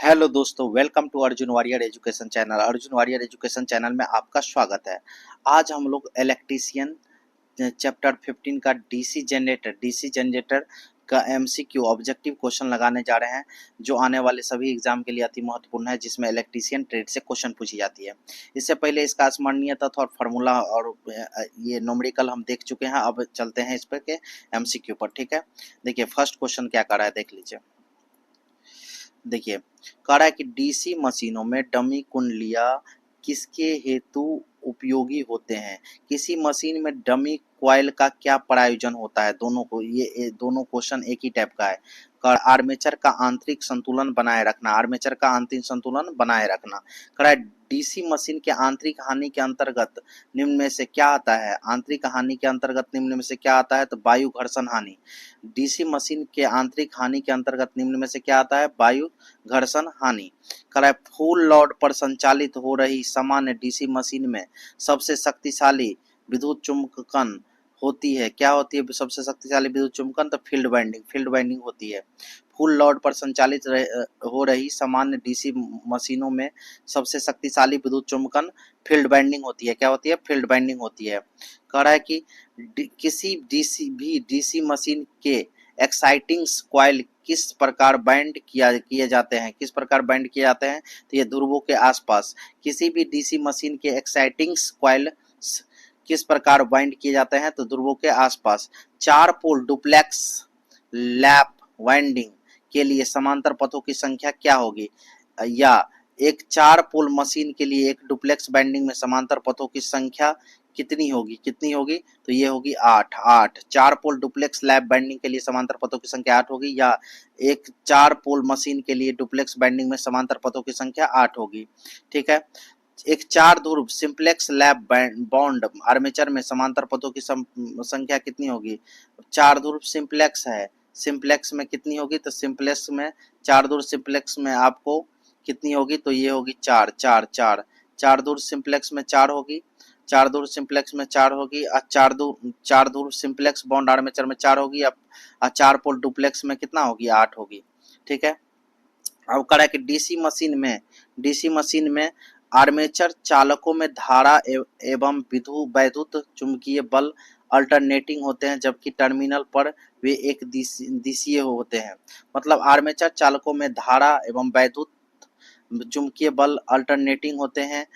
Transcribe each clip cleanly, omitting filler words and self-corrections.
Hello दोस्तों, welcome to Arjun warrior education channel. Arjun warrior education channel में आपका स्वागत है। आज हम लोग इलेक्ट्रीशियन चैप्टर 15 का डीसी जनरेटर का एमसीक्यू ऑब्जेक्टिव क्वेश्चन लगाने जा रहे हैं, जो आने वाले सभी एग्जाम के लिए अति महत्वपूर्ण है, जिसमें इलेक्ट्रीशियन ट्रेड से क्वेश्चन पूछी जाती है। इससे पहले इसका स्मरणीय तत्व और फार्मूला और ये न्यूमेरिकल हम देख चुके हैं। अब चलते हैं इस पर के एमसीक्यू पर। ठीक है, देखिए फर्स्ट क्वेश्चन क्या कर रहा है, देख लीजिए। देखिए, कह रहा है कि डीसी मशीनों में डमी कुंडलियां किसके हेतु उपयोगी होते हैं। किसी मशीन में डमी कॉइल का क्या प्रयोजन होता है। दोनों को ये दोनों क्वेश्चन एक ही टाइप का है। आर्मेचर का आंतरिक संतुलन बनाए रखना, आर्मेचर का आंतरिक संतुलन बनाए रखना। कह रहा है डीसी मशीन के आंतरिक हानि के अंतर्गत निम्न में से क्या आता है। आंतरिक हानि के अंतर्गत निम्न में से क्या आता है, तो वायु घर्षण हानि। डीसी मशीन के आंतरिक हानि के अंतर्गत निम्न में से क्या आता है, वायु घर्षण हानि। कह फुल लोड पर संचालित हो रही सामान्य डीसी मशीन में सबसे शक्तिशाली विद्युत चुंबकन होती है। क्या होती है सबसे शक्तिशाली विद्युत चुंबकन, तो फील्ड वाइंडिंग होती है। फुल लोड पर संचालित हो रही सामान्य डीसी मशीनों में सबसे शक्तिशाली विद्युत चुंबकन फील्ड वाइंडिंग होती है। क्या होती है, फील्ड वाइंडिंग होती है। कह रहा है कि किसी डीसी मशीन के एक्साइटिंग कॉइल किस प्रकार बैंड किए जाते हैं। किस प्रकार बैंड किए जाते हैं, तो ये ध्रुवों के आसपास। किसी भी डीसी मशीन के एक्साइटिंग कॉइल किस प्रकार बाइंड किए जाते हैं, तो ध्रुवों के आसपास। 4 पोल डुप्लेक्स लैप वाइंडिंग के लिए समांतर पथों की संख्या क्या होगी। या एक 4 पोल मशीन के लिए एक डुप्लेक्स बाइंडिंग में समांतर पथों की संख्या कितनी होगी, तो ये होगी 8। 4 पोल डुप्लेक्स लैप बाइंडिंग के लिए समांतर पथों की संख्या 8 होगी, या एक 4 पोल मशीन के लिए डुप्लेक्स बाइंडिंग में समांतर पथों की संख्या 8 होगी। ठीक है, एक 4 ध्रुव सिंप्लेक्स लैप बॉन्ड आर्मेचर में समांतर पथों की संख्या कितनी होगी। 4 ध्रुव सिंप्लेक्स है, सिंप्लेक्स में कितनी होगी, तो सिंप्लेक्स में 4 ध्रुव सिंप्लेक्स में आपको कितनी होगी, तो ये होगी 4। 4 ध्रुव सिंप्लेक्स में 4 होगी, 4 ध्रुव सिंप्लेक्स में 4 होगी। 4 ध्रुव सिंप्लेक्स बॉन्ड आर्मेचर में 4 होगी। अब 4 पोल डुप्लेक्स में कितना होगी, 8 होगी। ठीक है, अब कह रहा है कि डीसी मशीन में आर्मेचर चालकों में धारा एवं वैद्युत चुंबकीय बल अल्टरनेटिंग होते हैं, जबकि टर्मिनल पर वे एक दिशीय होते हैं। मतलब आर्मेचर चालकों में धारा एवं वैद्युत चुंबकीय बल अल्टरनेटिंग होते हैं,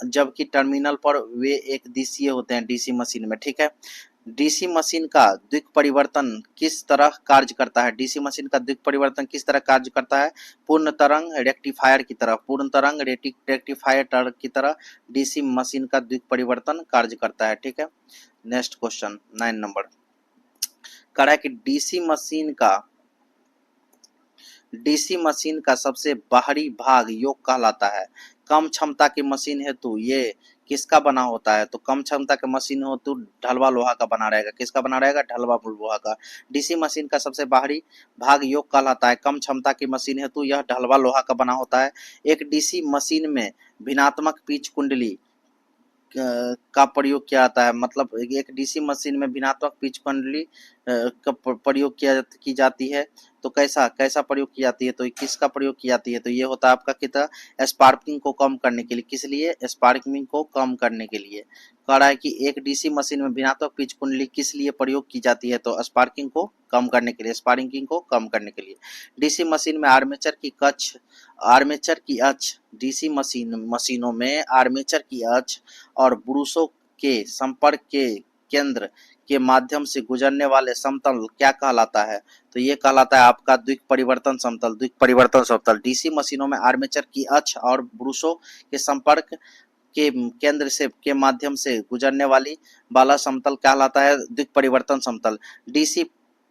जबकि टर्मिनल पर वे एक दिशीय होते हैं डीसी मशीन में। ठीक है, डीसी मशीन का द्विक परिवर्तन किस तरह कार्य करता है। डीसी मशीन का द्विक परिवर्तन किस तरह कार्य करता है, पूर्ण तरंग रेक्टिफायर की तरह, पूर्ण तरंग रेक्टिफायर की तरह डीसी मशीन का द्विक परिवर्तन कार्य करता है। ठीक है, नेक्स्ट क्वेश्चन 9 नंबर कह रहा है कि डीसी मशीन का सबसे बाहरी भाग योक कहलाता है। कम क्षमता की मशीन हेतु ये किसका बना होता है, तो कम क्षमता के मशीन हेतु ढलवा लोहा का बना रहेगा। किसका बना रहेगा, ढलवा लोहा का। डीसी मशीन का सबसे बाहरी भाग योक कहलाता है। कम क्षमता की मशीन हेतु यह ढलवा लोहा का बना होता है। एक डीसी मशीन में भिन्नात्मक पिच कुंडली का प्रयोग किया जाता है। मतलब एक डीसी मशीन में भिन्नात्मक पिच कुंडली का प्रयोग की जाती है। तो कैसा प्रयोग की जाती है, तो किसका प्रयोग की जाती है, तो ये होता है आपका कितना, स्पार्किंग को कम करने के लिए। किस लिए, स्पार्किंग को कम करने के लिए। कह रहा है कि एक डीसी मशीन में भिन्नात्मक पिच कुंडली किस लिए प्रयोग की जाती है, तो स्पार्किंग को कम करने के लिए, स्पार्किंग को कम करने के लिए। डीसी मशीन में आर्मेचर की अक्ष डीसी मशीनों में आर्मेचर की अक्ष और ब्रूसों के संपर्क के केंद्र के माध्यम से गुजरने वाले समतल क्या कहलाता है, तो ये कहलाता है आपका द्विक परिवर्तन समतल। डीसी मशीनों में आर्मेचर की अक्ष और ब्रूसों के संपर्क के केंद्र से के माध्यम से गुजरने वाला समतल कहलाता है द्विक परिवर्तन समतल। डीसी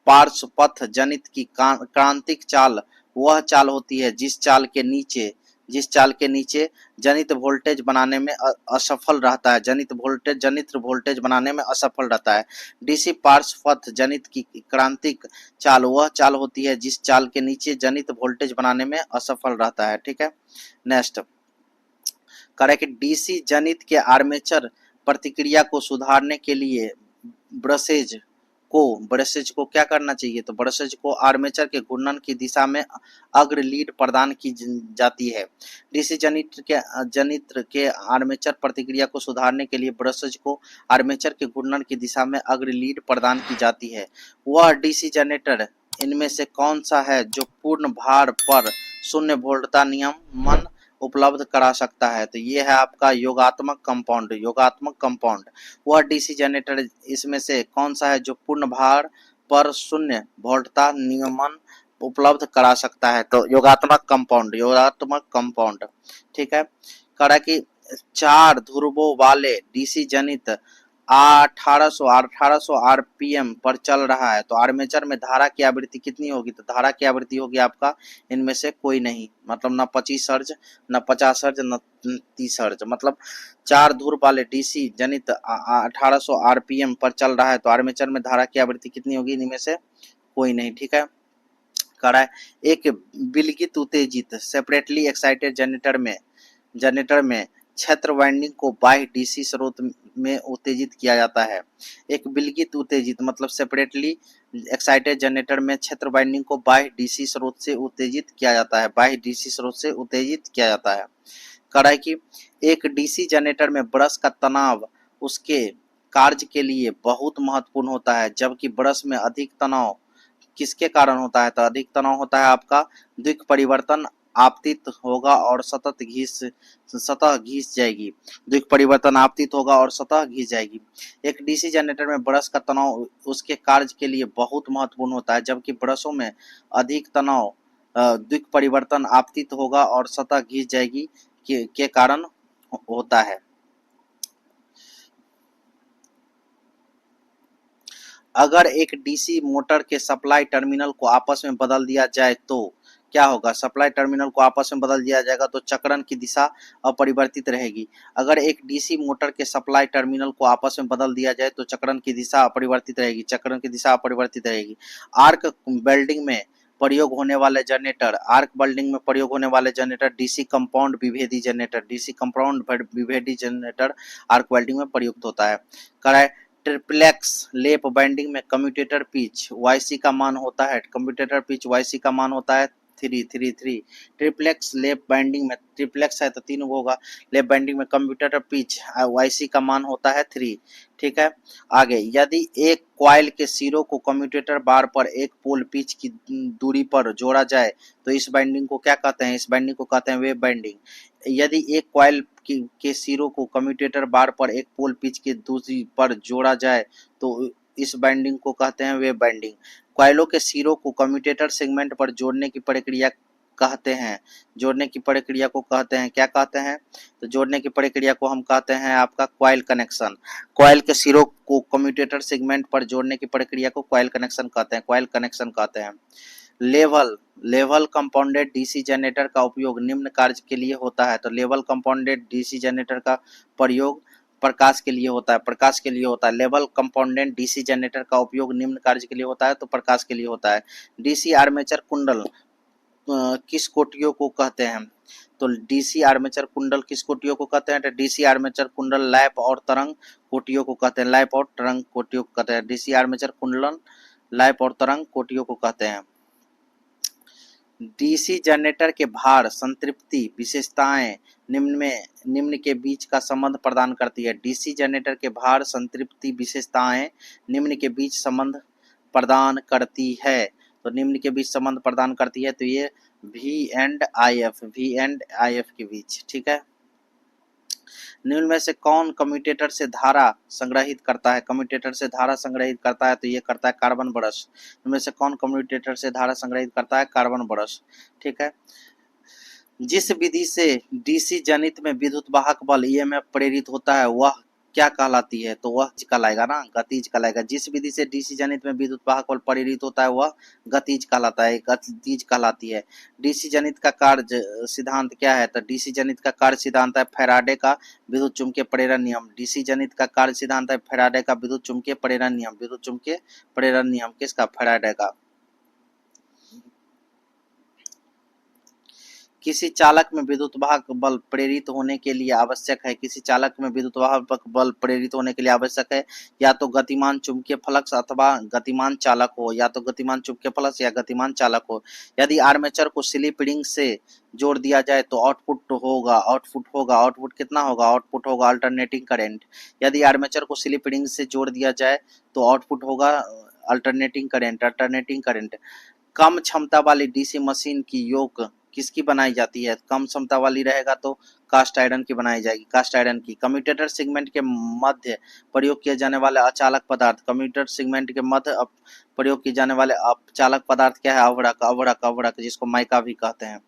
पार्श्व पथ जनित की क्रांतिक चाल वह चाल होती है जिस चाल के नीचे जनित वोल्टेज बनाने में असफल रहता है। जनित वोल्टेज बनाने में असफल रहता है। डीसी पार्श्व पथ जनित की क्रांतिक चाल वह चाल होती है जिस चाल के नीचे जनित वोल्टेज बनाने में असफल रहता है। ठीक है, नेक्स्ट करें कि डीसी जनित के आर्मेचर प्रतिक्रिया को सुधारने के लिए ब्रशेज ब्रशेज को क्या करना चाहिए, तो ब्रशेज को आर्मेचर के घूर्णन की दिशा में अग्र लीड प्रदान की जाती है। डीसी जनित्र के आर्मेचर प्रतिक्रिया को सुधारने के लिए ब्रशेज को आर्मेचर के घूर्णन की दिशा में अग्र लीड प्रदान की जाती है। वह डीसी जनरेटर इनमें से कौन सा है जो पूर्ण भार पर 0 वोल्टता नियमन उपलब्ध करा सकता है, तो ये है आपका योगात्मक कंपाउंड। वह डीसी जनरेटर इसमें से कौन सा है जो पूर्ण भार पर 0 वोल्टता नियमन उपलब्ध करा सकता है, तो योगात्मक कंपाउंड। ठीक है, करा कि 4 ध्रुवों वाले डीसी जनित 1800 आरपीएम पर चल रहा है, तो आर्मेचर में धारा की आवृत्ति कितनी होगी, तो धारा की आवृत्ति होगी आपका इनमें से कोई नहीं, मतलब न 25 हर्ट्ज, न 50 हर्ट्ज, न 30 हर्ट्ज, मतलब 4 ध्रुव वाले डीसी जनित 1800 आरपीएम पर चल रहा है, तो आर्मेचर में धारा की आवृत्ति कितनी होगी, इनमें से कोई नहीं। ठीक है, करा है एक विलगित उत्तेजित सेपरेटली एक्साइटेड जनरेटर में क्षेत्र वाइंडिंग को बाह्य डीसी स्रोत में उत्तेजित किया जाता है। एक विलगित उत्तेजित मतलब सेपरेटली एक्साइटेड जनरेटर में क्षेत्र वाइंडिंग को बाह्य डीसी स्रोत से उत्तेजित किया जाता है। कड़ा कि एक डीसी जनरेटर में ब्रश का तनाव उसके कार्य के लिए बहुत महत्वपूर्ण होता है, जबकि ब्रश में अधिक तनाव किसके कारण होता है, तो अधिक तनाव होता है आपका द्विक परिवर्तन आपतित होगा और सतह घिस जाएगी। द्विक परिवर्तन आपतित होगा और सतह घिस जाएगी। एक डीसी जनरेटर में ब्रश का तनाव उसके कार्य के लिए बहुत महत्वपूर्ण होता है, जबकि ब्रशों में अधिक तनाव द्विक परिवर्तन आपतित होगा और सतह घिस जाएगी के कारण होता है। अगर एक डीसी मोटर के सप्लाई टर्मिनल को आपस में बदल दिया जाए तो क्या होगा, सप्लाई टर्मिनल को आपस में बदल दिया जाएगा तो चक्रण की दिशा अपरिवर्तित रहेगी। अगर एक डीसी मोटर के सप्लाई टर्मिनल को आपस में बदल दिया जाए तो चक्रण की दिशा अपरिवर्तित रहेगी। आर्क वेल्डिंग में प्रयोग होने वाले जनरेटर डीसी कंपाउंड विभेदी जनरेटर आर्क वेल्डिंग में प्रयुक्त होता है। ट्रिप्लेक्स लेप बाइंडिंग में कम्यूटेटर पिच YC का मान होता है 333। ट्रिप्लेक्स लेप बाइंडिंग में, ट्रिप्लेक्स है तो 3 होगा, लेप बाइंडिंग में कम्यूटेटर पिच YC का मान होता है 3। ठीक है, आगे यदि एक कॉइल के सिरों को कम्यूटेटर बार पर एक पोल पिच की दूरी पर जोड़ा जाए तो इस बाइंडिंग को क्या कहते हैं, इस बाइंडिंग को कहते हैं वेव बाइंडिंग। यदि एक कॉइल के सिरों को कम्यूटेटर बार पर एक पोल पिच की दूरी पर जोड़ा जाए तो इस बाइंडिंग को कहते हैं वेव बाइंडिंग। कॉइलों के सिरों को कम्यूटेटर सेगमेंट पर जोड़ने की प्रक्रिया कहते हैं क्या कहते हैं, तो जोड़ने की प्रक्रिया को हम कहते हैं आपका कॉइल कनेक्शन। कॉइल के सिरों को कम्यूटेटर सेगमेंट पर जोड़ने की प्रक्रिया को कॉइल कनेक्शन कहते हैं। लेवल कंपाउंडेड डीसी जनरेटर का उपयोग निम्न कार्य के लिए होता है, तो लेवल कंपाउंडेड डीसी जनरेटर का प्रयोग प्रकाश के लिए होता है। लेवल कंपाउंडेड डीसी जनरेटर का उपयोग निम्न कार्य के लिए होता है, तो प्रकाश के लिए होता है। डीसी आर्मेचर कुंडल किस कोटियों को कहते हैं, तो डीसी आर्मेचर कुंडल किस कोटियों को कहते हैं, तो डीसी आर्मेचर कुंडल लैप और तरंग कोटियों को कहते हैं। डीसी आर्मेचर कुंडल लैप और तरंग कोटियों को कहते हैं। डीसी जनरेटर के भार संतृप्ति विशेषताएं निम्न के बीच का संबंध प्रदान करती है। डीसी जनरेटर के भार संतृप्ति विशेषताएं निम्न के बीच संबंध प्रदान करती है, तो निम्न के बीच संबंध प्रदान करती है, तो ये V एंड IF के बीच। ठीक है, निम्न में से कौन कम्यूटेटर से धारा संग्रहित करता है, तो ये करता है कार्बन ब्रश। इनमें से कौन कम्यूटेटर से धारा संग्रहित करता है, कार्बन ब्रश। ठीक है, जिस विधि से डीसी जनित में विद्युत वाहक बल EMF प्रेरित होता है वह क्या कहलाती है, तो वह कहलाएगा ना गतिज कहलाएगा। जिस विधि से डीसी जनित में विद्युत वाहक बल प्रेरित होता है वह गतिज कहलाती है। डीसी जनित का कार्य सिद्धांत क्या है, तो डीसी जनित का कार्य सिद्धांत है फैराडे का विद्युत चुम्बकीय प्रेरण नियम। डीसी जनित का कार्य सिद्धांत है फैराडे का विद्युत चुम्बकीय प्रेरण नियम। किसका, फैराडे का। किसी चालक में विद्युत वाहक बल प्रेरित होने के लिए आवश्यक है, किसी चालक में विद्युत वाहक बल प्रेरित होने के लिए आवश्यक है या तो गतिमान चुंबकीय फ्लक्स अथवा गतिमान चालक हो, या तो गतिमान चुंबकीय फ्लक्स या गतिमान चालक हो। यदि आर्मेचर को स्लिप रिंग से जोड़ दिया जाए तो आउटपुट कितना होगा, आउटपुट होगा अल्टरनेटिंग करंट। यदि आर्मेचर को स्लिप रिंग से जोड़ दिया जाए तो आउटपुट होगा अल्टरनेटिंग करंट। कम क्षमता वाली डीसी मशीन की योग किसकी बनाई जाती है, कम क्षमता वाली रहेगा तो कास्ट आयरन की बनाई जाएगी, कास्ट आयरन की। कम्यूटेटर सेगमेंट के मध्य प्रयोग किए जाने वाले अचालक पदार्थ, कम्यूटेटर सेगमेंट के मध्य प्रयोग किए जाने वाले अचालक पदार्थ क्या है, अवरक जिसको माइका भी कहते हैं।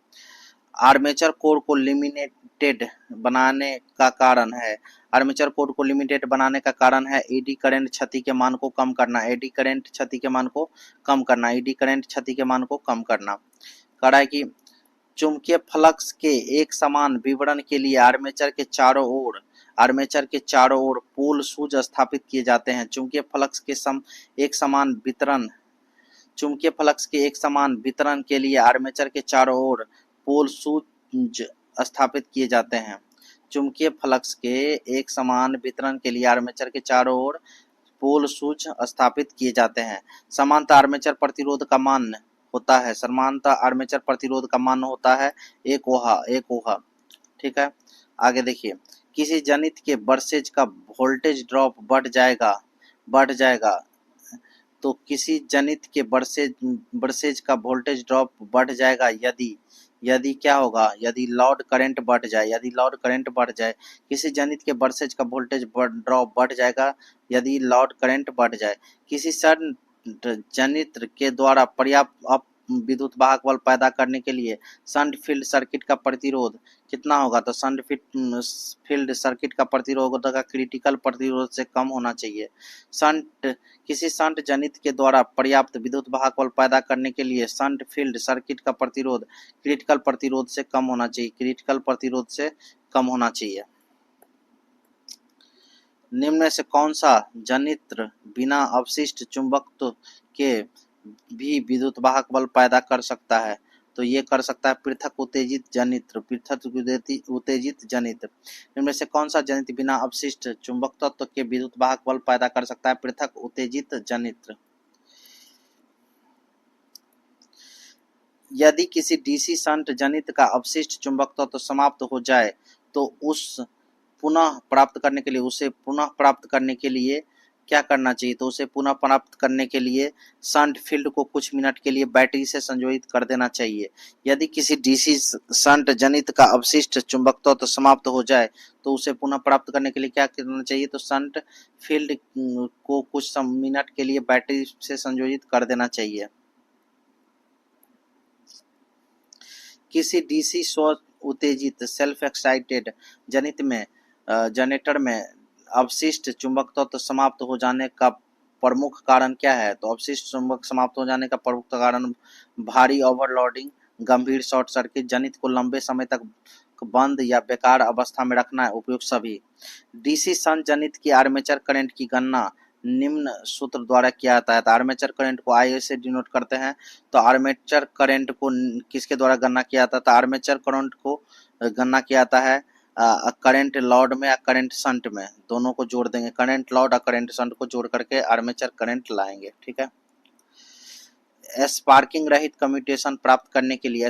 आर्मेचर कोर को लिमिटेड बनाने का कारण है, आर्मेचर कोर को लिमिटेड बनाने का कारण है एडी करंट क्षति के मान को कम करना, एडी करंट क्षति के मान को कम करना, एडी करंट क्षति के मान को कम करना। कह रहा है कि चुंबकीय फ्लक्स के एक समान विवरण के लिए आर्मेचर के चारों ओर पोल शूज स्थापित किए जाते हैं। चुंबकीय फ्लक्स के एक समान वितरण के लिए आर्मेचर के चारों ओर पोल शूज स्थापित किए जाते हैं। चुंबकीय फ्लक्स के एक समान वितरण के लिए आर्मेचर के चारों ओर पोल शूज स्थापित किए जाते हैं। समानता आर्मेचर प्रतिरोध का मान होता है, समानता आर्मेचर प्रतिरोध का मान होता है 1 ओहा। ठीक है, आगे देखिए, किसी जनित के बरसेज का वोल्टेज ड्रॉप बढ़ जाएगा तो किसी जनित के बरसेज का वोल्टेज ड्रॉप बढ़ जाएगा यदि क्या होगा, यदि लोड करंट बढ़ जाए, किसी जनित के बरसेज का वोल्टेज ड्रॉप बढ़ जाएगा यदि लोड करंट बढ़ जाए। किसी शंट जनित्र के द्वारा पर्याप्त विद्युत वाहक बल पैदा करने के लिए शंट फील्ड सर्किट का प्रतिरोध कितना होगा, तो शंट फील्ड सर्किट का प्रतिरोध का क्रिटिकल प्रतिरोध से कम होना चाहिए। किसी शंट जनित के द्वारा पर्याप्त विद्युत वाहक बल पैदा करने के लिए शंट फील्ड सर्किट का प्रतिरोध क्रिटिकल प्रतिरोध से कम होना चाहिए, निम्न में से कौन सा जनित्र बिना अवशिष्ट चुंबकत्व के भी विद्युत वाहक बल पैदा कर सकता है, तो ये कर सकता है पृथक उत्तेजित जनित्र। इनमें से कौन सा जनित्र बिना अवशिष्ट चुंबकत्व के विद्युत वाहक बल पैदा कर सकता है, पृथक उत्तेजित जनित्र। यदि किसी डीसी शंट जनित्र का अवशिष्ट चुंबकत्व समाप्त हो जाए तो उसे पुनः प्राप्त करने के लिए क्या करना चाहिए, तो उसे पुनः प्राप्त करने के लिए शंट फील्ड को कुछ मिनट के लिए बैटरी से संयोजित कर देना चाहिए। यदि किसी डीसी शंट जनित्र का अवशिष्ट चुंबकत्व समाप्त हो जाए तो उसे पुनः प्राप्त करने के लिए क्या करना चाहिए, तो शंट फील्ड को कुछ मिनट के लिए बैटरी से संयोजित कर देना चाहिए। किसी डीसी स्व उत्तेजित सेल्फ एक्साइटेड जनरेटर में अवशिष्ट चुंबकत्व समाप्त हो जाने का प्रमुख कारण क्या है, तो अवशिष्ट चुंबक समाप्त हो जाने का प्रमुख कारण भारी ओवरलोडिंग, गंभीर शॉर्ट सर्किट, जनित्र को लंबे समय तक बंद या बेकार अवस्था में रखना उपयुक्त सभी। डीसी शंट जनित्र की आर्मेचर करंट की गणना निम्न सूत्र द्वारा किया जाता है। तो आर्मेचर करंट को आई से डिनोट करते हैं, तो आर्मेचर करंट को किसके द्वारा गणना किया जाता है, तो आर्मेचर करंट को गणना किया जाता है करंट लॉड में या करंट शंट में, दोनों को जोड़ देंगे, करंट लॉड और करंट शंट को जोड़ करके आर्मेचर करंट लाएंगे। ठीक है, स्पार्किंग रहित कम्यूटेशन प्राप्त करने के लिए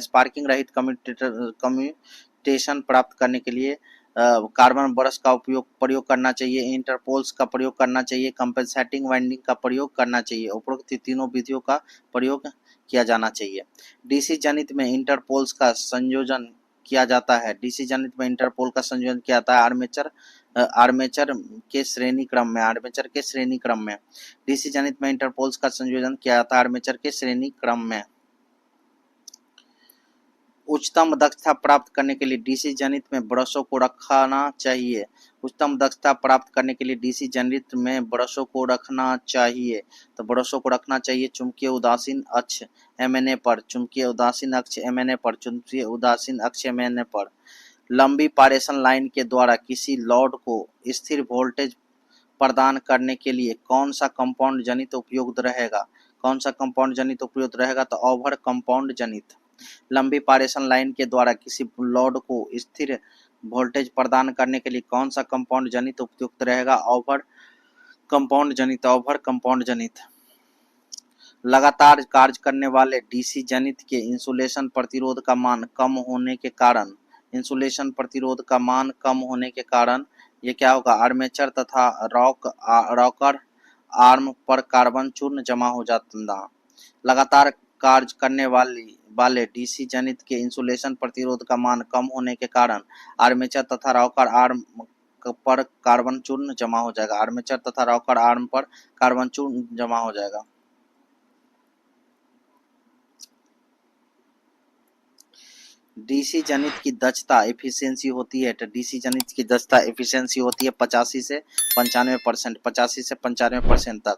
कार्बन ब्रश का प्रयोग करना चाहिए, इंटरपोल्स का प्रयोग करना चाहिए, कंपेंसेटिंग वाइंडिंग का प्रयोग करना चाहिए। उपरोक्त तीनों विधियों का प्रयोग किया जाना चाहिए। डीसी जनित्र में इंटरपोल्स का संयोजन किया जाता है, डीसी जनित्र में इंटरपोल का संयोजन किया जाता है आर्मेचर के श्रेणी क्रम में डीसी जनित्र में इंटरपोल्स का संयोजन किया जाता है आर्मेचर के श्रेणी क्रम में। उच्चतम दक्षता प्राप्त करने के लिए डीसी जनित्र में ब्रशों को रखना चाहिए, उच्चतम दक्षता प्राप्त करने के लिए डीसी जनित्र में ब्रशों को रखना चाहिए, तो ब्रशों को रखना चाहिए चुंबकीय उदासीन अक्ष एमएनए पर, लंबी पारेषण लाइन के द्वारा किसी लोड को स्थिर वोल्टेज प्रदान करने के लिए कौन सा कंपाउंड जनित्र उपयुक्त रहेगा, तो ओवर कंपाउंड जनित्र। लंबी पारेषण लाइन के द्वारा किसी लोड को स्थिर वोल्टेज प्रदान करने के लिए कौन सा कंपाउंड जनित उपयुक्त रहेगा? ओवर कंपाउंड जनित। लगातार कार्य करने वाले डीसी जनित के इंसुलेशन प्रतिरोध का मान कम होने के कारण ये क्या होगा? आर्मेचर तथा रॉकर आर्म पर कार्बन चूर्ण जमा हो जाता। लगातार कार्य करने वाले डीसी जनित के इंसुलेशन प्रतिरोध का मान कम होने के कारण आर्मेचर तथा रॉकर आर्म पर कार्बन चूर्ण जमा हो जाएगा। आर्मेचर तथा रॉकर आर्म पर कार्बन चूर्ण जमा हो जाएगा। डीसी जनित की दक्षता एफिशिएंसी होती है, तो डीसी जनित की दक्षता एफिशिएंसी होती है 85 से 95% तक।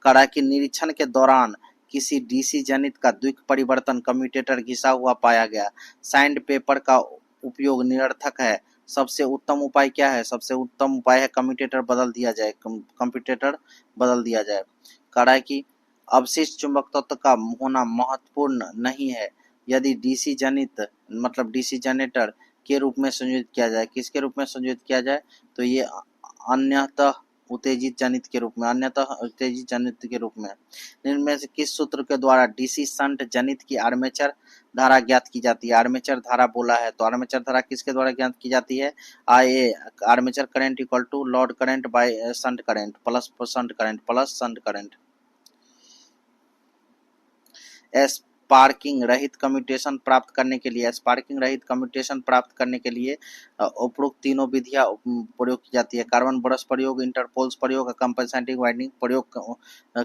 कड़ा की निरीक्षण के दौरान किसी डीसी जनित का द्विक परिवर्तन कम्यूटेटर घिसा हुआ पाया गया। साइंड पेपर का उपयोग निरर्थक है। सबसे उत्तम उपाय क्या है? सबसे उत्तम उपाय है कम्यूटेटर बदल दिया जाए। कड़ा की अवशिष्ट चुंबक तत्व का होना महत्वपूर्ण नहीं है यदि डीसी जनरेटर के रूप में संयोजित किया जाए। किसके रूप में संयोजित किया जाए? तो ये अन्यतः उत्तेजित जनित के रूप में। इनमें से किस सूत्र के द्वारा डीसी शंट जनित की आर्मेचर धारा ज्ञात की जाती है? आर्मेचर धारा बोला है, तो आर्मेचर धारा किसके द्वारा ज्ञात की जाती है? IA armature current equal to load current by shunt current plus shunt current. Sparking रहित कम्यूटेशन प्राप्त करने के लिए उपरोक्त तीनों विधियां प्रयोग की जाती है। कार्बन ब्रश प्रयोग, इंटरपोल्स प्रयोग, कंपनसेटिंग वाइंडिंग प्रयोग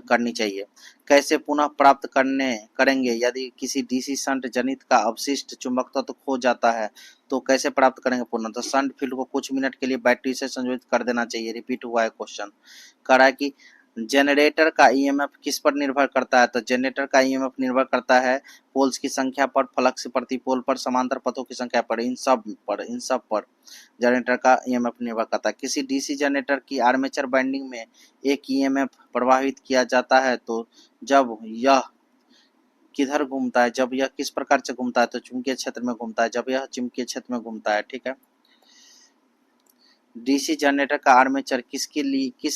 करनी चाहिए। कैसे पुनः प्राप्त करेंगे यदि किसी डीसी शंट जनित का अवशिष्ट चुंबक तत्व खो जाता है? तो कैसे प्राप्त करेंगे पुनः? तो शंट फील्ड को कुछ मिनट के लिए बैटरी से संयोजित कर देना चाहिए। रिपीट हुआ है क्वेश्चन। करा कि जनरेटर का ईएमएफ किस पर निर्भर करता है? तो जनरेटर का ईएमएफ निर्भर करता है पोल्स की संख्या पर, फ्लक्स प्रति पोल पर, समांतर पथों की संख्या पर, इन सब पर जनरेटर का ईएमएफ निर्भर करता है। किसी डीसी जनरेटर की आर्मेचर वाइंडिंग में एक ईएमएफ प्रवाहित किया जाता है तो जब यह किधर घूमता है? जब यह किस प्रकार से घूमता है? तो चुंबकीय क्षेत्र में घूमता है। जब यह चुंबकीय क्षेत्र में घूमता है, ठीक है। डीसी जनरेटर का आर्मेचर किस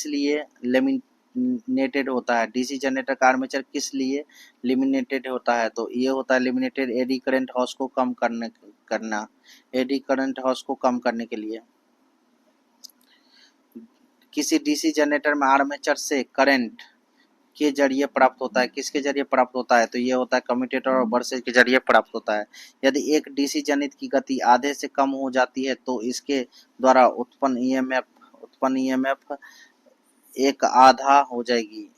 लिए लेमिनेटेड होता है? डीसी जनरेटर का आर्मेचर किस लिए लेमिनेटेड होता है? तो ये होता है लेमिनेटेड एडी करंट हॉर्स को कम करने के लिए। किसी डीसी जनरेटर में आर्मेचर से करंट के जरिए प्राप्त होता है। किसके जरिए प्राप्त होता है? तो ये होता है कम्यूटेटर और ब्रशेज के जरिए प्राप्त होता है। यदि एक डीसी जनित की गति आधे से कम हो जाती है तो इसके द्वारा उत्पन्न ईएमएफ एक आधा हो जाएगी।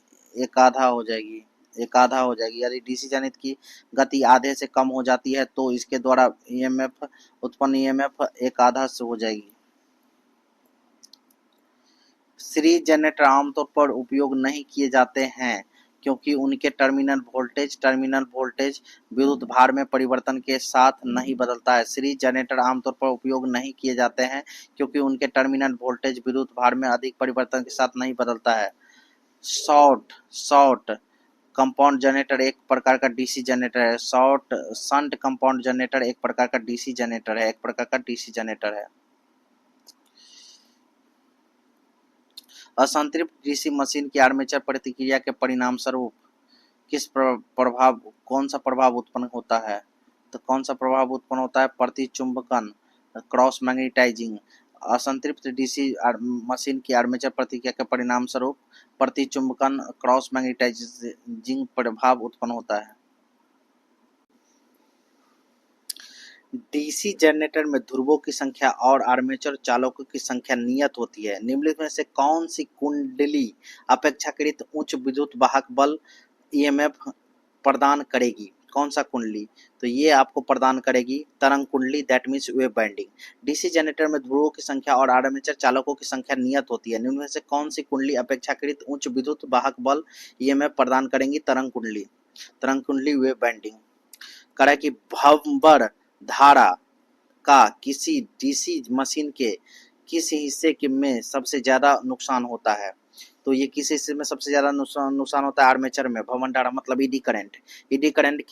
यदि डीसी जनित की गति आधे से कम हो जाती है तो इसके द्वारा उत्पन्न ईएमएफ एक आधा से हो जाएगी। सीरीज जनरेटर आमतौर पर उपयोग नहीं किए जाते हैं क्योंकि उनके टर्मिनल वोल्टेज विद्युत भार में परिवर्तन के साथ नहीं बदलता है। सीरीज जनरेटर आमतौर पर उपयोग नहीं किए जाते हैं क्योंकि उनके टर्मिनल वोल्टेज विद्युत भार में अधिक परिवर्तन के साथ नहीं बदलता है। शॉर्ट कंपाउंड जनरेटर एक प्रकार का डीसी जनरेटर है। शंट कंपाउंड जनरेटर एक प्रकार का डीसी जनरेटर है। असंतृप्त डीसी मशीन की आर्मेचर प्रतिक्रिया के परिणाम स्वरूप कौन सा प्रभाव उत्पन्न होता है? तो कौन सा प्रभाव उत्पन्न होता है? प्रतिचुंबकन, क्रॉस मैग्नेटाइजिंग। असंतृप्त डीसी मशीन की आर्मेचर प्रतिक्रिया के परिणाम स्वरूप प्रतिचुंबकन, क्रॉस मैग्नेटाइजिंग प्रभाव उत्पन्न होता है। डीसी जनरेटर में ध्रुवों की संख्या और आर्मेचर चालकों की संख्या नियत होती है। निम्नलिखित में से कौन सी कुंडली अपेक्षाकृत उच्च विद्युत वाहक बल ईएमएफ प्रदान करेगी? कौन सा कुंडली? तो ये आपको प्रदान करेगी तरंग कुंडली, that means wave binding. DC generator में ध्रुवों की संख्या और आर्मेचर चालकों की संख्या नियत होती है। निम्न में से कौन सी कुंडली अपेक्षाकृत उच्च विद्युत वाहक बल ईएमएफ प्रदान करेंगी? तरंग कुंडली वेव बाइंडिंग। करें कि भंवर धारा का किसी डीसी मशीन के किस हिस्से में सबसे ज्यादा नुकसान होता है? तो ये किस हिस्से में सबसे ज्यादा नुकसान होता है? आर्मेचर में। भवंडारण मतलब ईडी करंट। ईडी करंट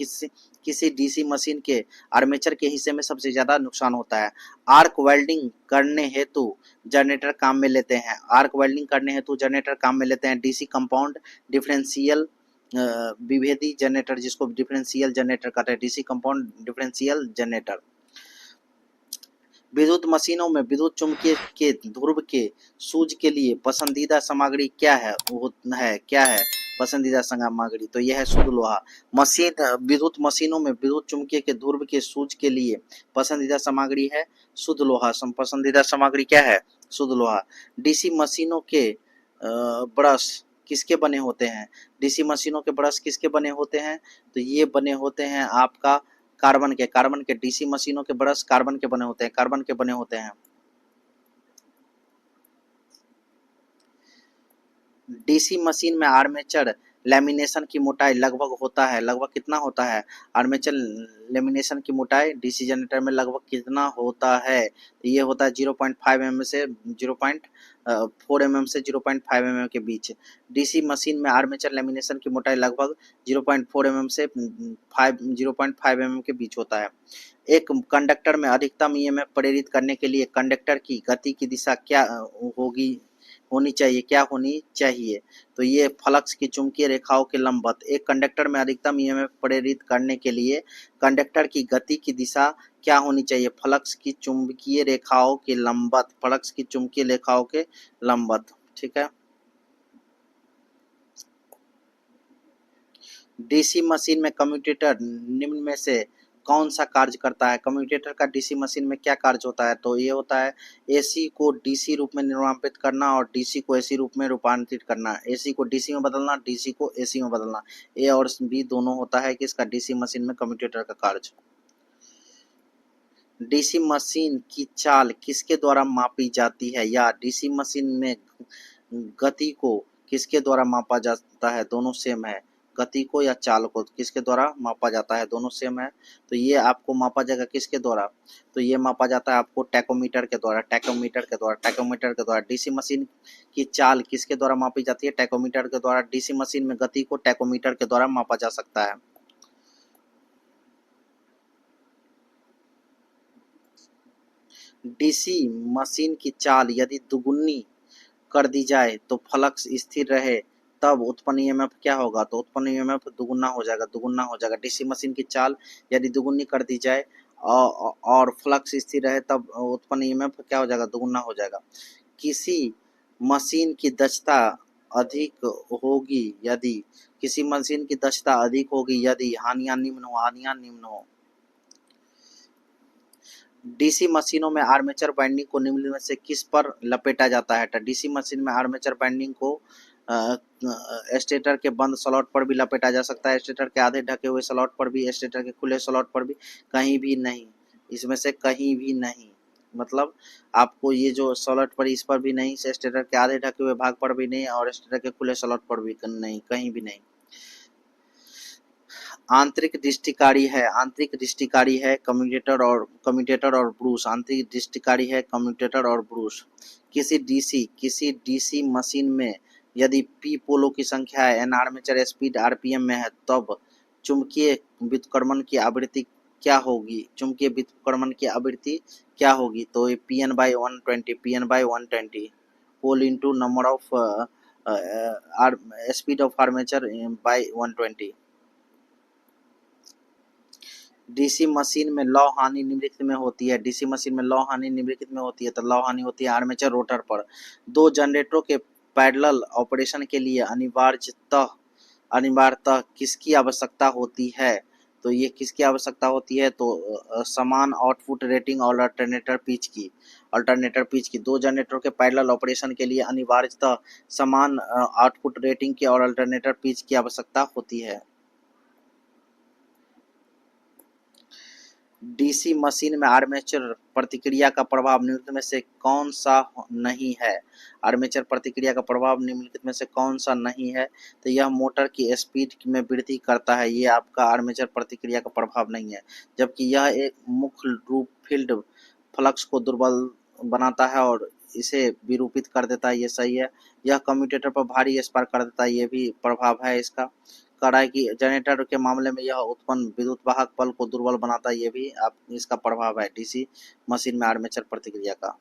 किसी डीसी मशीन के आर्मेचर के हिस्से में सबसे ज्यादा नुकसान होता है। आर्क वेल्डिंग करने हेतु जनरेटर काम में लेते हैं। आर्क वेल्डिंग करने हेतु जनरेटर काम में लेते हैं। डीसी कंपाउंड डिफरेंशियल विभेदी जनरेटर, जिसको डिफरेंशियल जनरेटर कहते हैं, डीसी कंपाउंड डिफरेंशियल जनरेटर। विद्युत मशीनों में विद्युत चुम्बकीय के ध्रुव के सूज के लिए पसंदीदा सामग्री क्या है? क्या है पसंदीदा सामग्री? तो यह है शुद्ध लोहा। विद्युत मशीनों में विद्युत चुम्बकीय के ध्रुव के सूज के लिए पसंदीदा सामग्री है शुद्ध लोहा। पसंदीदा सामग्री क्या है? शुद्ध लोहा। डीसी मशीनों के ब्रश किसके बने होते हैं? डीसी मशीनों के ब्रश किसके बने होते हैं? तो ये बने होते हैं आपका कार्बन के डीसी मशीनों के ब्रश कार्बन के बने होते हैं, कार्बन के बने होते हैं। डीसी मशीन में आर्मेचर लैमिनेशन की मोटाई लगभग होता है, लगभग कितना होता है? आर्मेचर लेमिनेशन की मोटाई डीसी जनरेटर में लगभग कितना होता है? तो ये होता है 0.5 mm से 0.4 mm से 0.5 mm के बीच। डीसी मशीन में आर्मेचर लेमिनेशन की मोटाई लगभग 0.4 mm से 0.5 mm के बीच होता है। एक कंडक्टर में अधिकतम ईएमएफ प्रेरित करने के लिए कंडक्टर की गति की दिशा क्या होनी चाहिए? क्या होनी चाहिए? तो ये फ्लक्स की चुंबकीय रेखाओं के लंबवत। एक कंडक्टर में अधिकतम ईएमएफ प्रेरित करने के लिए कंडक्टर की गति की दिशा क्या होनी चाहिए? फ्लक्स की चुंबकीय रेखाओं के लंबवत। फ्लक्स की चुंबकीय रेखाओं के लंबवत। ठीक है। डीसी मशीन में कम्यूटेटर निम्न में से कौन सा कार्य करता है? कम्यूटेटर का डीसी मशीन में क्या कार्य होता है? तो ये होता है एसी को डीसी रूप में निर्वापित करना और डीसी को एसी रूप में रूपांतरित करना। एसी को डीसी में बदलना, डीसी को एसी में बदलना। ए और बी दोनों होता है कि इसका डीसी मशीन में कम्यूटेटर का कार्य। डीसी मशीन की चाल किसके द्वारा मापी जाती है? या डीसी मशीन में गति को किसके द्वारा मापा जाता है? दोनों सेम है। गति को या चाल को किसके द्वारा मापा जाता है? दोनों सेम है। तो ये आपको मापा जाएगा किसके द्वारा? तो ये मापा जाता है आपको टैकोमीटर के द्वारा। टैकोमीटर के द्वारा डीसी मशीन की चाल किसके द्वारा मापी जाती है? टैकोमीटर के द्वारा। डीसी मशीन में गति को टैकोमीटर के द्वारा मापा जा सकता है। डीसी मशीन की चाल यदि दुगुनी कर दी जाए तो फ्लक्स स्थिर रहे तब उत्पन्न ईएमएफ क्या होगा? तो उत्पन्न ईएमएफ दुगुना हो जाएगा। डीसी मशीन की चाल यदि दुगुनी कर दी जाए और फ्लक्स स्थिर रहे तब उत्पन्न ईएमएफ क्या हो जाएगा? दुगुना हो जाएगा। किसी मशीन की दक्षता अधिक होगी यदि हानियां निम्न हो। डीसी मशीनों में आर्मेचर वाइंडिंग को निम्न में से किस पर लपेटा जाता है? डीसी मशीन में आर्मेचर वाइंडिंग को स्टेटर के बंद स्लॉट पर भी लपेटा जा सकता है, स्टेटर के आधे ढके हुए स्लॉट पर भी, स्टेटर के खुले स्लॉट पर भी, कहीं भी नहीं। इसमें से कहीं भी नहीं। मतलब आपको ये जो स्लॉट पर इस पर भी नहीं, स्टेटर के आधे ढके हुए भाग पर भी नहीं और स्टेटर के खुले स्लॉट पर भी नहीं, कहीं भी नहीं। आंतरिक दृष्टिकारी है कम्यूटेटर और ब्रूस। आंतरिक दृष्टिकारी है कम्यूटेटर और ब्रूस। किसी डीसी मशीन में यदि पी पोलो की संख्या है, एन आर्मेचर स्पीड आरपीएम में है, तब चुंबकीय व्युत्क्रमण की आवृत्ति क्या होगी? तो Pn/120 pole into number of speed of armature by 120। DC machine में लौ हानि निम्नलिखित में होती है। तो लौ हानि होती है आर्मेचर रोटर पर। दो जनरेटरों के पैरेलल ऑपरेशन के लिए अनिवार्यतः किसकी आवश्यकता होती है? तो ये किसकी आवश्यकता होती है? तो समान आउटपुट रेटिंग और अल्टरनेटर पिच की। दो जनरेटरों के पैरेलल ऑपरेशन के लिए अनिवार्यतः समान आउटपुट रेटिंग की और अल्टरनेटर पिच की आवश्यकता होती है। डीसी मशीन में आर्मेचर प्रतिक्रिया का प्रभाव निम्नलिखित में से कौन सा नहीं है? आर्मेचर प्रतिक्रिया का प्रभाव निम्नलिखित में से कौन सा नहीं है? तो यह मोटर की स्पीड में वृद्धि करता है। ये आपका आर्मेचर प्रतिक्रिया का प्रभाव नहीं है, जबकि यह एक मुख्य रूप फील्ड फ्लक्स को दुर्बल बनाता है और इसे विरूपित कर देता है, ये सही है। यह कम्यूटेटर पर भारी स्पार्क कर देता है, ये भी प्रभाव है इसका। कड़ाई की जनरेटर के मामले में यह उत्पन्न विद्युत वाहक पल को दुर्बल बनाता है, ये भी आप इसका प्रभाव है डीसी मशीन में आर्मेचर प्रतिक्रिया का।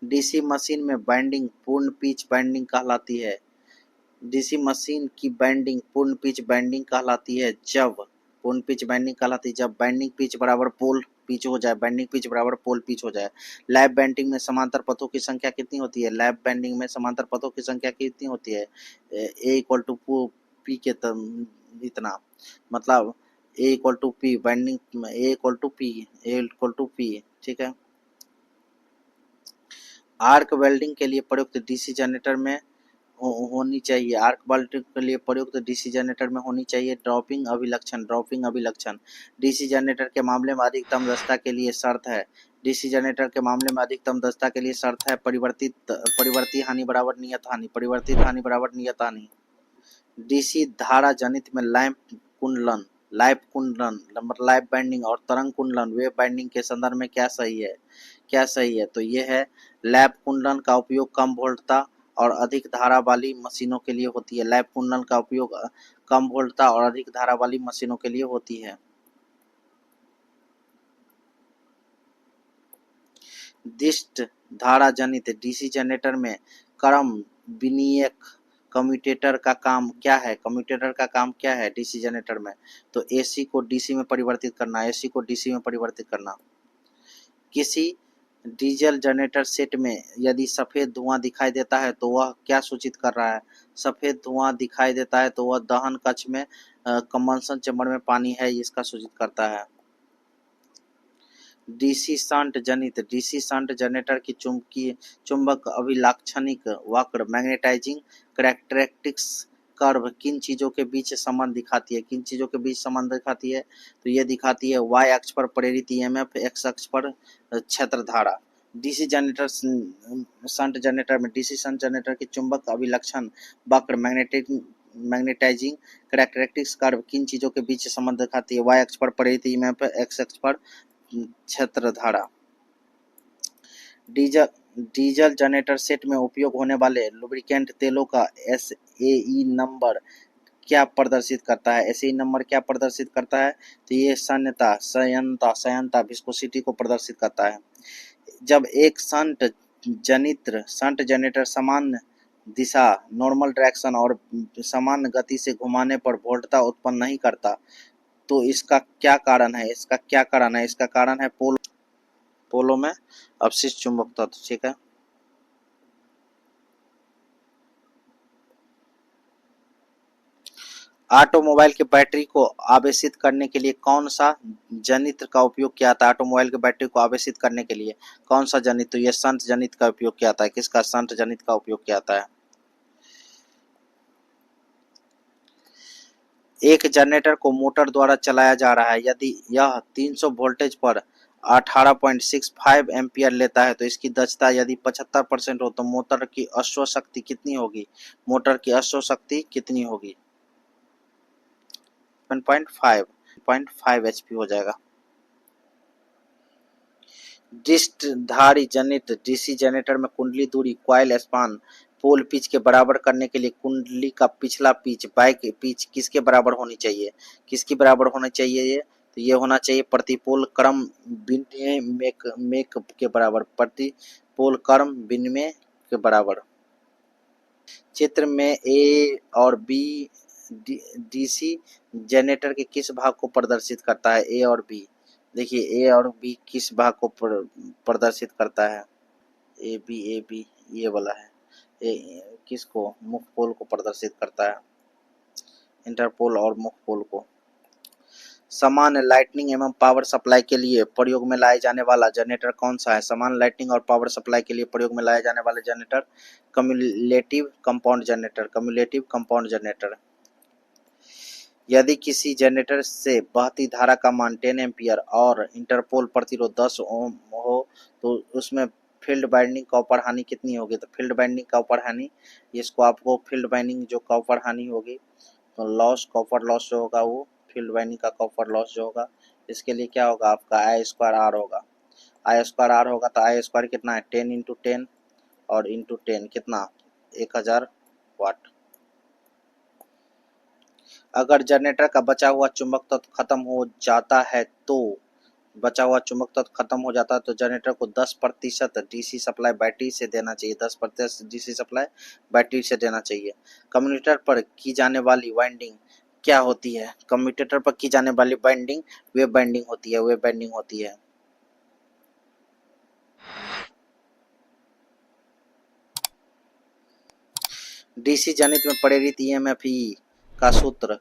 डीसी मशीन में बाइंडिंग पूर्ण पिच बाइंडिंग कहलाती है। डीसी मशीन की बाइंडिंग पूर्ण पिच बाइंडिंग कहलाती है जब पूर्ण पिच बाइंडिंग कहलाती है जब बाइंडिंग पिच बराबर पोल पिच हो जाए, बाइंडिंग पिच बराबर पोल पिच हो जाए। लैप बाइंडिंग में समांतर पथों की संख्या कितनी होती है? लैप बाइंडिंग में समांतर पथों की संख्या कितनी होती है? ए इक्वल टू पी के इतना, मतलब A equal to P binding, A equal to P, A equal to P, ठीक है। आर्क वेल्डिंग के लिए प्रयुक्त डीसी जनरेटर में होनी चाहिए, आर्क वेल्डिंग के लिए प्रयुक्त डीसी जनरेटर में होनी चाहिए ड्रॉपिंग अभिलक्षण। ड्रॉपिंग अभिलक्षण डीसी जनरेटर के मामले में अधिकतम दक्षता के लिए शर्त है। डीसी जनरेटर के मामले में अधिकतम दक्षता के लिए शर्त है परिवर्ती हानि बराबर नियत हानि, परिवर्तित हानि बराबर नियत हानि। डीसी धारा जनित में लैप कुंडलन मतलब लैप बाइंडिंग और तरंग कुंडलन वेव बाइंडिंग के संदर्भ में क्या सही है? क्या सही है? तो ये है लैप कुंडलन का उपयोग कम वोल्टता और अधिक धारा वाली मशीनों के लिए होती है। लैप कुंडलन का उपयोग कम वोल्टता और अधिक धारा वाली मशीनों के लिए होती है। दिष्ट धारा जनित डीसी जनरेटर में क्रम विनियक कम्यूटेटर का काम क्या है? कम्यूटेटर का काम क्या है डीसी जनरेटर में? तो एसी को डीसी में परिवर्तित करना, एसी को डीसी में परिवर्तित करना। किसी डीजल जनरेटर सेट में यदि सफेद धुआं दिखाई देता है तो वह क्या सूचित कर रहा है? सफेद धुआं दिखाई देता है तो वह दहन कक्ष में कंबंशन चैम्बर में पानी है, इसका सूचित करता है। डीसी शंट जनरेटर की चुंबक अभिलाक्षणिक वक्र मैग्नेटाइजिंग करैक्टरिस्टिक्स कर्व किन चीजों के बीच संबंध दिखाती है? किन चीजों के बीच संबंध दिखाती है? तो ये दिखाती है वाई अक्ष पर प्रेरित ईएमएफ, एक्स अक्ष पर क्षेत्र धारा। डीसी जनरेटर शंट जनरेटर में डीसी शंट जनरेटर की चुंबक अभिलक्षण वक्र मैग्नेटाइजिंग करैक्टरिस्टिक्स कर्व किन चीजों के बीच संबंध दिखाती है? वाई अक्ष पर प्रेरित ईएमएफ, एक्स अक्ष पर क्षेत्र धारा। डीजल जनरेटर सेट में उपयोग होने वाले लुब्रिकेंट तेलों का एसएई नंबर क्या प्रदर्शित करता है? एसएई नंबर क्या प्रदर्शित करता है? तो ये संयंता विस्कोसिटी को प्रदर्शित करता है। जब एक शंट जनरेटर सामान्य दिशा नॉर्मल डायरेक्शन और समान गति से घुमाने पर वोल्टता उत्पन्न नहीं करता तो इसका क्या कारण है? इसका क्या कारण है? इसका कारण है पोलो में अवशिष्ट चुंबक तत्व, ठीक है। ऑटोमोबाइल की बैटरी को आवेशित करने के लिए कौन सा जनित्र का उपयोग किया जाता है? ऑटोमोबाइल की बैटरी को आवेशित करने के लिए कौन सा जनित्र? तो ये शंट जनित्र का उपयोग किया जाता है। किसका? शंट जनित्र का उपयोग किया जाता है। एक जनरेटर को मोटर द्वारा चलाया जा रहा है, यदि यह 300 वोल्टेज पर 18.65 एम्पियर लेता है तो इसकी दक्षता यदि 75% हो तो मोटर की अश्व शक्ति कितनी होगी? मोटर की अश्व शक्ति कितनी होगी? 1.5 एचपी हो जाएगा। डिस्ट धारी जनित डीसी जनरेटर में कुंडली दूरी कॉइल स्पान पोल पिच के बराबर करने के लिए कुंडली का पिछला पिच बैक पिच किसके बराबर होनी चाहिए? किसकी बराबर होना चाहिए ये? तो ये होना चाहिए प्रति पोल क्रम विनिमय मेक के बराबर, प्रति पोल क्रम विनिमय के बराबर। चित्र में ए और बी डीसी जनरेटर के किस भाग को प्रदर्शित करता है? ए और बी, देखिए ए और बी किस भाग को प्रदर्शित करता है? ए बी ये वाला है। किसको? मुख्य पोल को प्रदर्शित करता है, इंटरपोल और मुख्य पोल को। समान लाइटनिंग एवं पावर सप्लाई के लिए प्रयोग में लाए जाने वाला जनरेटर कौन सा है? समान लाइटनिंग और पावर सप्लाई के लिए प्रयोग में लाए जाने वाले जनरेटर कम्युलेटिव कंपाउंड जनरेटर। यदि किसी जनरेटर से बहती धारा का मान 10 एम्पियर और इंटरपोल प्रतिरोध 10 ओम हो तो उसमें फील्ड बाइंडिंग कॉपर हानि कितनी होगी? तो फील्ड बाइंडिंग कॉपर हानि, इसको आपको फील्ड बाइंडिंग जो कॉपर हानि होगी तो लॉस, कॉपर लॉस जो होगा वो फील्ड बाइंडिंग का कॉपर लॉस जो होगा इसके लिए क्या होगा आपका I² R होगा। आई स्क्वायर आर होगा तो आई स्क्वायर कितना है 10 इंटू 10 और इंटू 10 कितना 1000 वाट। अगर जनरेटर का बचा हुआ चुंबक तत्व खत्म हो जाता है तो बचा हुआ चुंबक तत्व खत्म हो जाता है तो जनरेटर को 10% डीसी सप्लाई बैटरी से देना चाहिए। 10% डीसी सप्लाई बैटरी से देना चाहिए। कम्यूटेटर पर की जाने वाली वाइंडिंग क्या होती है? कम्यूटेटर पर की जाने वाली वाइंडिंग वेव बाइंडिंग होती है। वेव बाइंडिंग होती है। डीसी जनित में प्रेरित ईएमएफ ई का सूत्र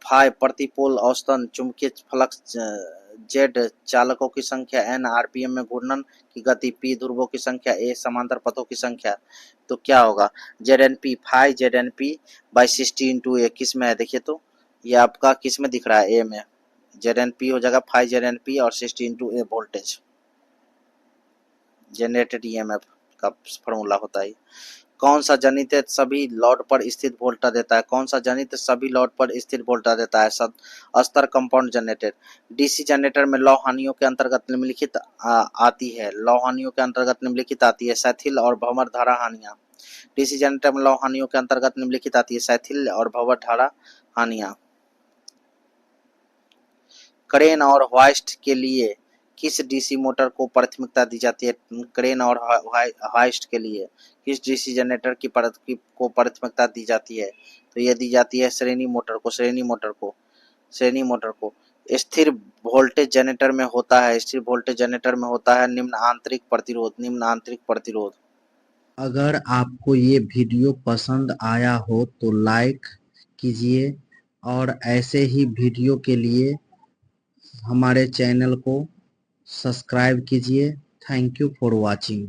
फाई प्रति पोल औसतन चुंबकीय फ्लक्स जेड चालकों की संख्या एन आरपीएम में घूर्णन की गति पी ध्रुवों की संख्या ए समांतर पथों की संख्या। तो क्या होगा Z N P phi Z N P by 60 into A किस में है? देखिए तो ये आपका किस में दिख रहा है? ए में। जेड एन पी हो जाएगा फाई जेड एन पी और 60 इंटू ए वोल्टेज जनरेटेड ईएमएफ का फॉर्मूला होता है। कौन सा जनित्र सभी लोड पर स्थिर वोल्टेज देता है? कौन सा जनित्र सभी लोड पर स्थिर वोल्टेज देता है? अस्तर कंपाउंड जनरेटर। डीसी जनरेटर में लौह हानियों के अंतर्गत निम्नलिखित आती है। लौह हानियों के अंतर्गत निम्नलिखित आती है शैथिल और भंवर धारा हानियां। डीसी जनरेटर में लौह हानियों के अंतर्गत निम्नलिखित आती है शैथिल और भंवर धारा हानियां। क्रेन और होइस्ट के लिए किस डीसी मोटर को प्राथमिकता दी जाती है? क्रेन और होइस्ट के लिए किस डीसी जनरेटर को प्राथमिकता दी जाती है? तो ये दी जाती है श्रेणी मोटर को। श्रेणी मोटर को स्थिर वोल्टेज जनरेटर में होता है। स्थिर वोल्टेज जनरेटर में होता है निम्न आंतरिक प्रतिरोध। अगर आपको ये वीडियो पसंद आया हो तो लाइक कीजिए और ऐसे ही वीडियो के लिए हमारे चैनल को सब्सक्राइब कीजिए। Thank you for watching.